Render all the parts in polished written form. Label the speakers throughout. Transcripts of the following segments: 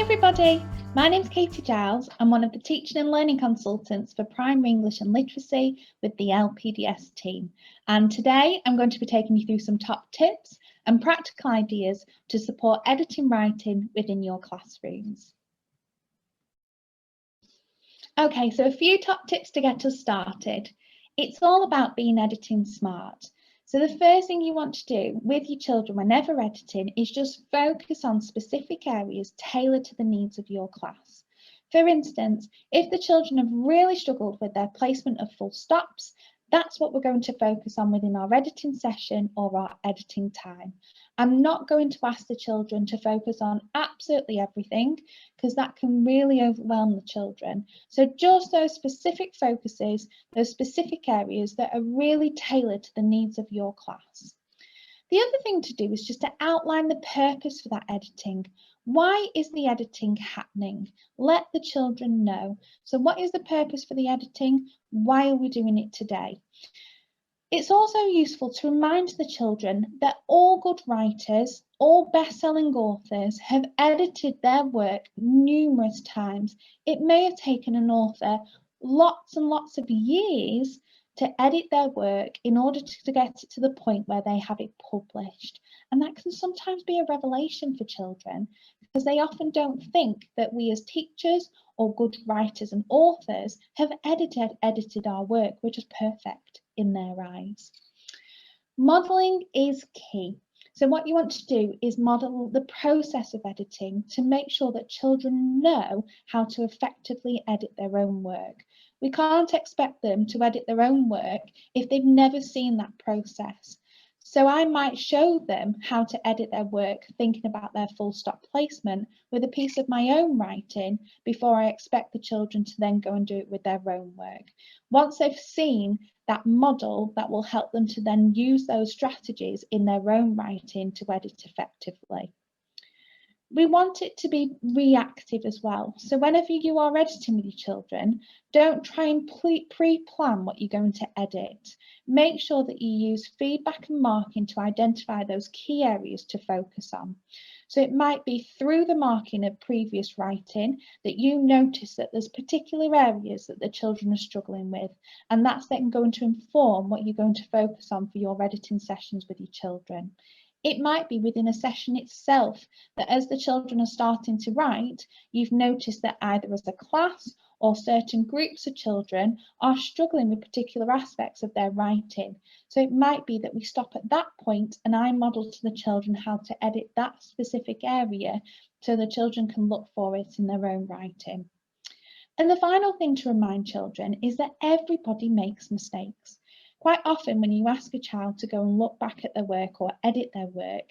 Speaker 1: everybody, my name's Katie Giles. I'm one of the teaching and learning consultants for primary English and literacy with the LPDS team. And today I'm going to be taking you through some top tips and practical ideas to support editing writing within your classrooms. Okay, so a few top tips to get us started. It's all about being editing smart. So the first thing you want to do with your children whenever editing is just focus on specific areas tailored to the needs of your class. For instance, if the children have really struggled with their placement of full stops, that's what we're going to focus on within our editing session or our editing time. I'm not going to ask the children to focus on absolutely everything because that can really overwhelm the children. So just those specific focuses, those specific areas that are really tailored to the needs of your class. The other thing to do is just to outline the purpose for that editing. Why is the editing happening? Let the children know. So what is the purpose for the editing? Why are we doing it today? It's also useful to remind the children that all good writers, all best-selling authors have edited their work numerous times. It may have taken an author lots and lots of years to edit their work in order to get it to the point where they have it published. And that can sometimes be a revelation for children because they often don't think that we as teachers or good writers and authors have edited our work. We're just perfect in their eyes. Modelling is key. So what you want to do is model the process of editing to make sure that children know how to effectively edit their own work. We can't expect them to edit their own work if they've never seen that process. So I might show them how to edit their work thinking about their full stop placement with a piece of my own writing before I expect the children to then go and do it with their own work. Once they've seen that model, that will help them to then use those strategies in their own writing to edit effectively. We want it to be reactive as well. So whenever you are editing with your children, don't try and pre-plan what you're going to edit. Make sure that you use feedback and marking to identify those key areas to focus on. So it might be through the marking of previous writing that you notice that there's particular areas that the children are struggling with, and that's then going to inform what you're going to focus on for your editing sessions with your children. It might be within a session itself that as the children are starting to write, you've noticed that either as a class or certain groups of children are struggling with particular aspects of their writing. So it might be that we stop at that point and I model to the children how to edit that specific area so the children can look for it in their own writing. And the final thing to remind children is that everybody makes mistakes. Quite often when you ask a child to go and look back at their work or edit their work,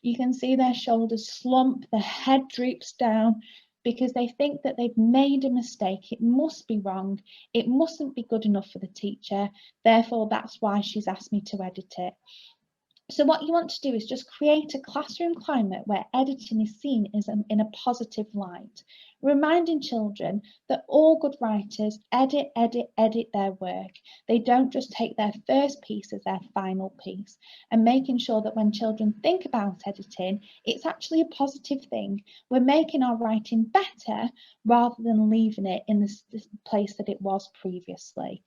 Speaker 1: you can see their shoulders slump, their head droops down because they think that they've made a mistake. It must be wrong. It mustn't be good enough for the teacher. Therefore, that's why she's asked me to edit it. So what you want to do is just create a classroom climate where editing is seen as in a positive light, reminding children that all good writers edit their work. They don't just take their first piece as their final piece, and making sure that when children think about editing, it's actually a positive thing. We're making our writing better rather than leaving it in the place that it was previously.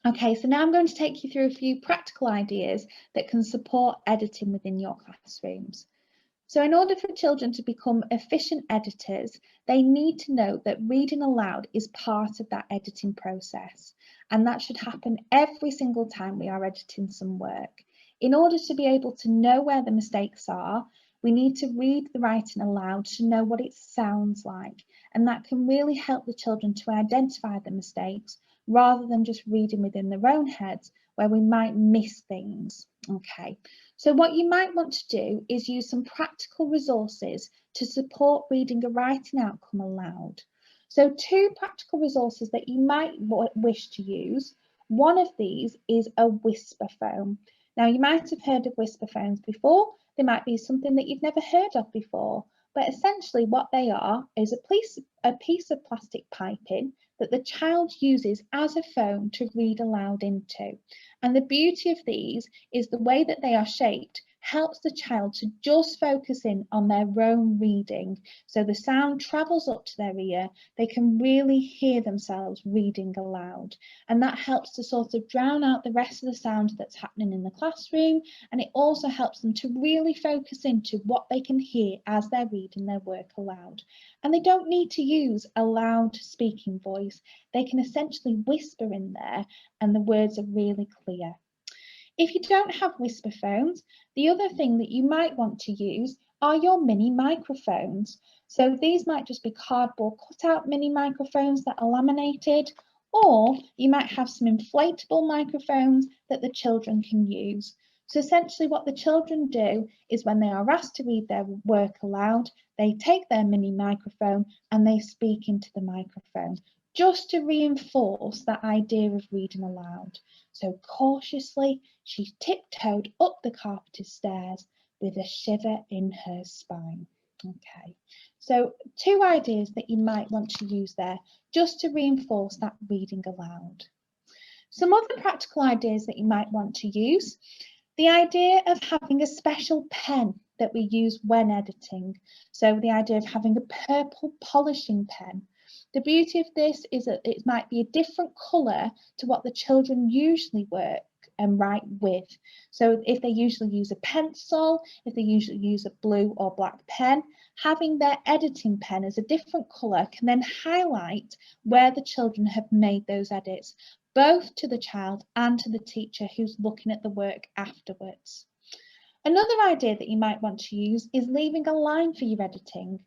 Speaker 1: Okay, so now I'm going to take you through a few practical ideas that can support editing within your classrooms. So in order for children to become efficient editors, they need to know that reading aloud is part of that editing process, and that should happen every single time we are editing some work. In order to be able to know where the mistakes are, we need to read the writing aloud to know what it sounds like, and that can really help the children to identify the mistakes rather than just reading within their own heads where we might miss things. Okay, so what you might want to do is use some practical resources to support reading a writing outcome aloud. So two practical resources that you might wish to use. One of these is a whisper phone. Now you might have heard of whisper phones before. They might be something that you've never heard of before, but essentially what they are is a piece of plastic piping that the child uses as a phone to read aloud into. And the beauty of these is the way that they are shaped helps the child to just focus in on their own reading. So the sound travels up to their ear, they can really hear themselves reading aloud. And that helps to sort of drown out the rest of the sound that's happening in the classroom. And it also helps them to really focus into what they can hear as they're reading their work aloud. And they don't need to use a loud speaking voice. They can essentially whisper in there and the words are really clear. If you don't have whisper phones, the other thing that you might want to use are your mini microphones. So these might just be cardboard cutout mini microphones that are laminated, or you might have some inflatable microphones that the children can use. So essentially what the children do is when they are asked to read their work aloud, they take their mini microphone and they speak into the microphone, just to reinforce that idea of reading aloud. So cautiously, she tiptoed up the carpeted stairs with a shiver in her spine. Okay, so 2 ideas that you might want to use there just to reinforce that reading aloud. Some other practical ideas that you might want to use, the idea of having a special pen that we use when editing. So the idea of having a purple polishing pen. The beauty of this is that it might be a different colour to what the children usually work and write with. So if they usually use a pencil, if they usually use a blue or black pen, having their editing pen as a different colour can then highlight where the children have made those edits, both to the child and to the teacher who's looking at the work afterwards. Another idea that you might want to use is leaving a line for your editing.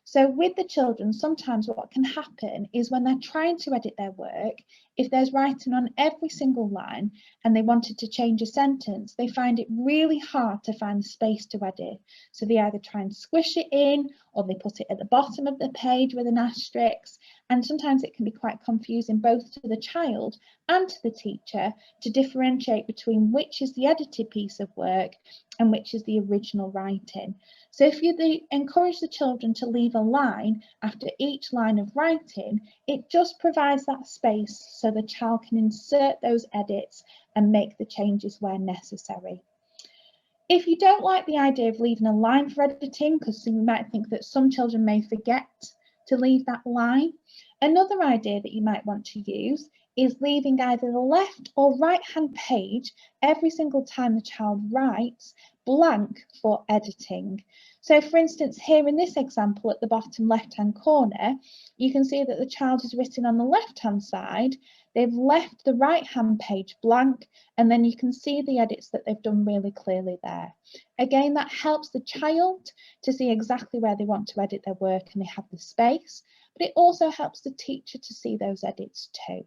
Speaker 1: So with the children, sometimes what can happen is when they're trying to edit their work, if there's writing on every single line and they wanted to change a sentence, they find it really hard to find the space to edit. So they either try and squish it in or they put it at the bottom of the page with an asterisk. And sometimes it can be quite confusing both to the child and to the teacher to differentiate between which is the edited piece of work and which is the original writing. So if you encourage the children to leave a line after each line of writing, it just provides that space so the child can insert those edits and make the changes where necessary. If you don't like the idea of leaving a line for editing, because you might think that some children may forget to leave that line, another idea that you might want to use is leaving either the left or right hand page every single time the child writes blank for editing. So for instance, here in this example at the bottom left hand corner, you can see that the child has written on the left hand side, they've left the right hand page blank, and then you can see the edits that they've done really clearly there. Again, that helps the child to see exactly where they want to edit their work and they have the space, but it also helps the teacher to see those edits too.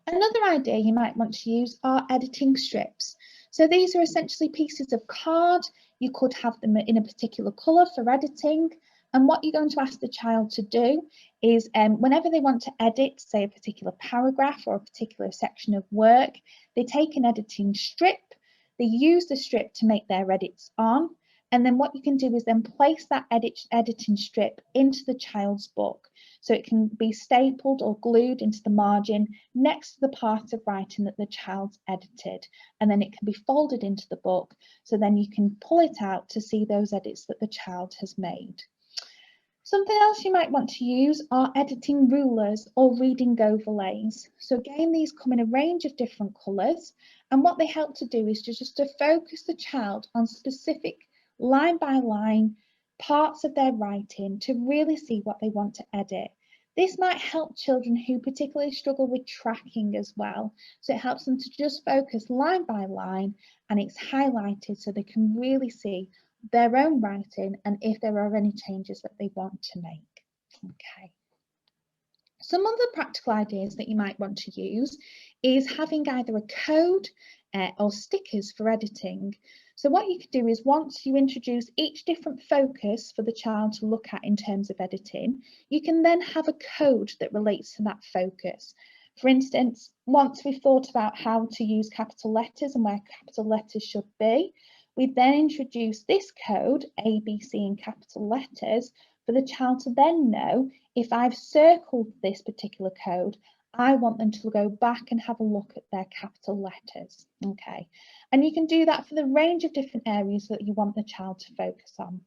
Speaker 1: Another idea you might want to use are editing strips. So these are essentially pieces of card. You could have them in a particular colour for editing. And what you're going to ask the child to do is whenever they want to edit, say a particular paragraph or a particular section of work, they take an editing strip, they use the strip to make their edits on. And then what you can do is then place that editing strip into the child's book. So it can be stapled or glued into the margin next to the part of writing that the child's edited. And then it can be folded into the book. So then you can pull it out to see those edits that the child has made. Something else you might want to use are editing rulers or reading overlays. So again, these come in a range of different colours. And what they help to do is just to focus the child on specific line by line parts of their writing to really see what they want to edit. This might help children who particularly struggle with tracking as well. So it helps them to just focus line by line and it's highlighted so they can really see their own writing and if there are any changes that they want to make. Okay. Some other practical ideas that you might want to use is having either a code or stickers for editing. So what you could do is once you introduce each different focus for the child to look at in terms of editing, you can then have a code that relates to that focus. For instance, once we've thought about how to use capital letters and where capital letters should be, we then introduce this code, A, B, C in capital letters, for the child to then know if I've circled this particular code, I want them to go back and have a look at their capital letters. Okay, and you can do that for the range of different areas that you want the child to focus on.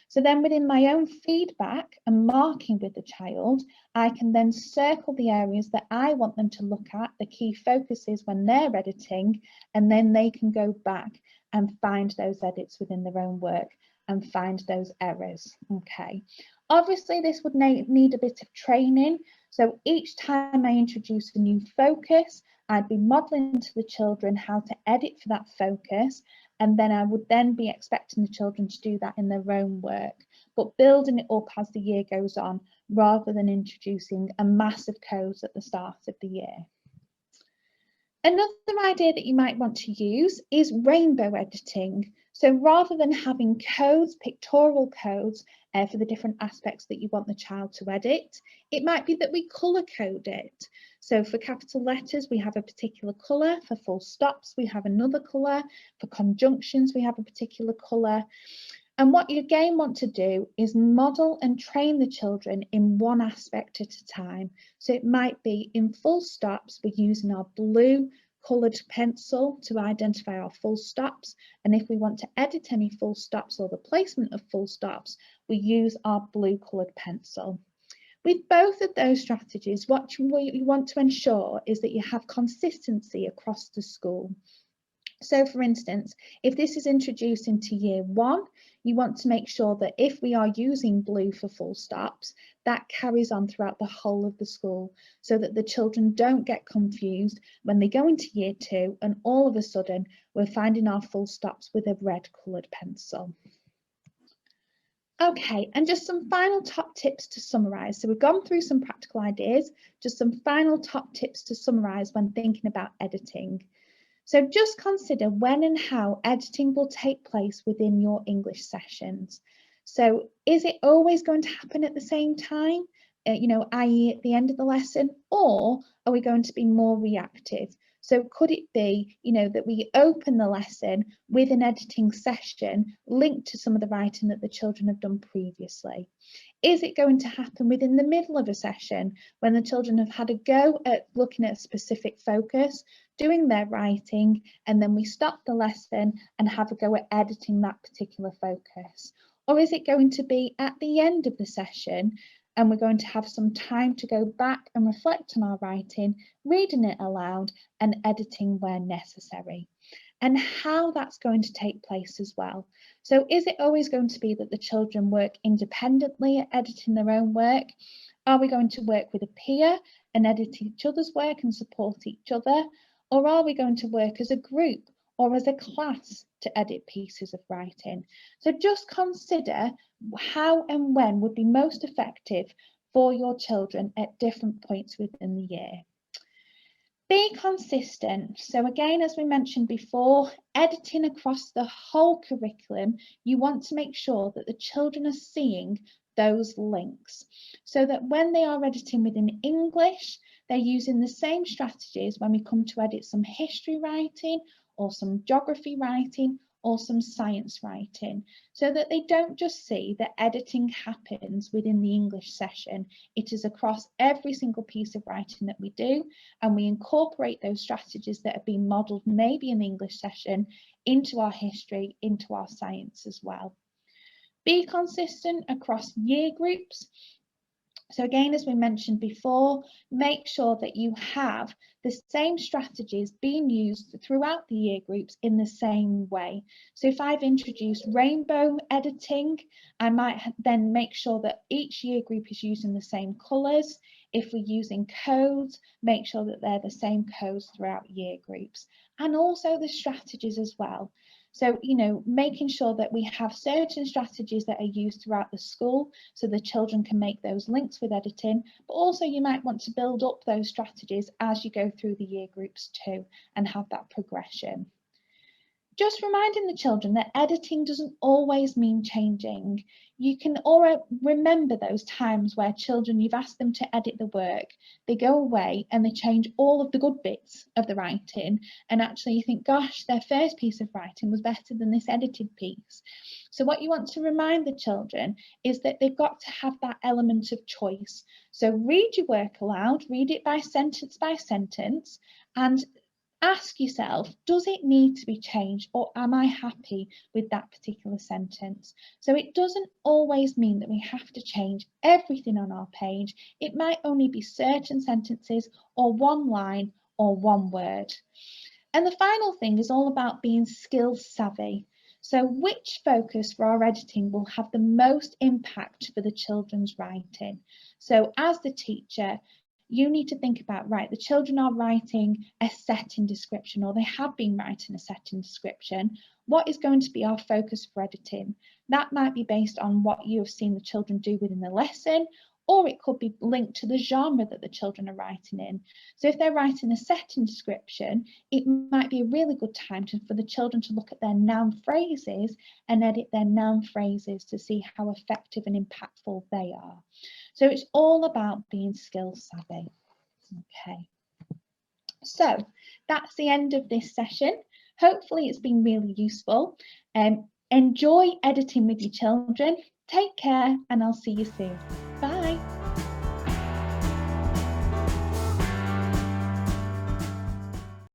Speaker 1: So then within my own feedback and marking with the child, I can then circle the areas that I want them to look at, the key focuses when they're editing, and then they can go back and find those edits within their own work and find those errors. Okay. Obviously, this would need a bit of training. So each time I introduce a new focus, I'd be modelling to the children how to edit for that focus, and then I would then be expecting the children to do that in their own work, but building it up as the year goes on rather than introducing a massive codes at the start of the year. Another idea that you might want to use is rainbow editing. So rather than having codes, pictorial codes for the different aspects that you want the child to edit, it might be that we colour code it. So for capital letters, we have a particular colour. For full stops, we have another colour. For conjunctions, we have a particular colour. And what you again want to do is model and train the children in one aspect at a time. So it might be in full stops, we're using our blue coloured pencil to identify our full stops. And if we want to edit any full stops or the placement of full stops, we use our blue coloured pencil. With both of those strategies, what you want to ensure is that you have consistency across the school. So for instance, if this is introduced into year 1, you want to make sure that if we are using blue for full stops, that carries on throughout the whole of the school so that the children don't get confused when they go into year 2 and all of a sudden we're finding our full stops with a red coloured pencil. Okay, and just some final top tips to summarise. So we've gone through some practical ideas, just some final top tips to summarise when thinking about editing. So just consider when and how editing will take place within your English sessions. So is it always going to happen at the same time, i.e. at the end of the lesson, or are we going to be more reactive? So could it be, that we open the lesson with an editing session linked to some of the writing that the children have done previously? Is it going to happen within the middle of a session when the children have had a go at looking at a specific focus, doing their writing, and then we stop the lesson and have a go at editing that particular focus? Or is it going to be at the end of the session and we're going to have some time to go back and reflect on our writing, reading it aloud and editing where necessary? And how that's going to take place as well. So is it always going to be that the children work independently at editing their own work? Are we going to work with a peer and edit each other's work and support each other? Or are we going to work as a group or as a class to edit pieces of writing? So just consider how and when would be most effective for your children at different points within the year. Be consistent. So again, as we mentioned before, editing across the whole curriculum, you want to make sure that the children are seeing those links so that when they are editing within English, they're using the same strategies when we come to edit some history writing or some geography writing or some science writing, so that they don't just see that editing happens within the English session. It is across every single piece of writing that we do, and we incorporate those strategies that have been modelled maybe in the English session into our history, into our science as well. Be consistent across year groups. So again, as we mentioned before, make sure that you have the same strategies being used throughout the year groups in the same way. So if I've introduced rainbow editing, I might then make sure that each year group is using the same colours. If we're using codes, make sure that they're the same codes throughout year groups, and also the strategies as well. So, making sure that we have certain strategies that are used throughout the school so the children can make those links with editing, but also you might want to build up those strategies as you go through the year groups too and have that progression. just reminding the children that editing doesn't always mean changing. You can all remember those times where children, you've asked them to edit the work, they go away and they change all of the good bits of the writing, and actually you think, gosh, their first piece of writing was better than this edited piece. So what you want to remind the children is that they've got to have that element of choice. So read your work aloud, read it by sentence, and ask yourself, does it need to be changed, or am I happy with that particular sentence? So it doesn't always mean that we have to change everything on our page. It might only be certain sentences or one line or one word. And the final thing is all about being skill savvy. So which focus for our editing will have the most impact for the children's writing? So as the teacher, you need to think about, right, the children are writing a setting description, or they have been writing a setting description. What is going to be our focus for editing? That might be based on what you have seen the children do within the lesson, or it could be linked to the genre that the children are writing in. So if they're writing a setting description, it might be a really good time for the children to look at their noun phrases and edit their noun phrases to see how effective and impactful they are. So it's all about being skill savvy. Okay. So that's the end of this session. Hopefully it's been really useful. Enjoy editing with your children. Take care, and I'll see you soon.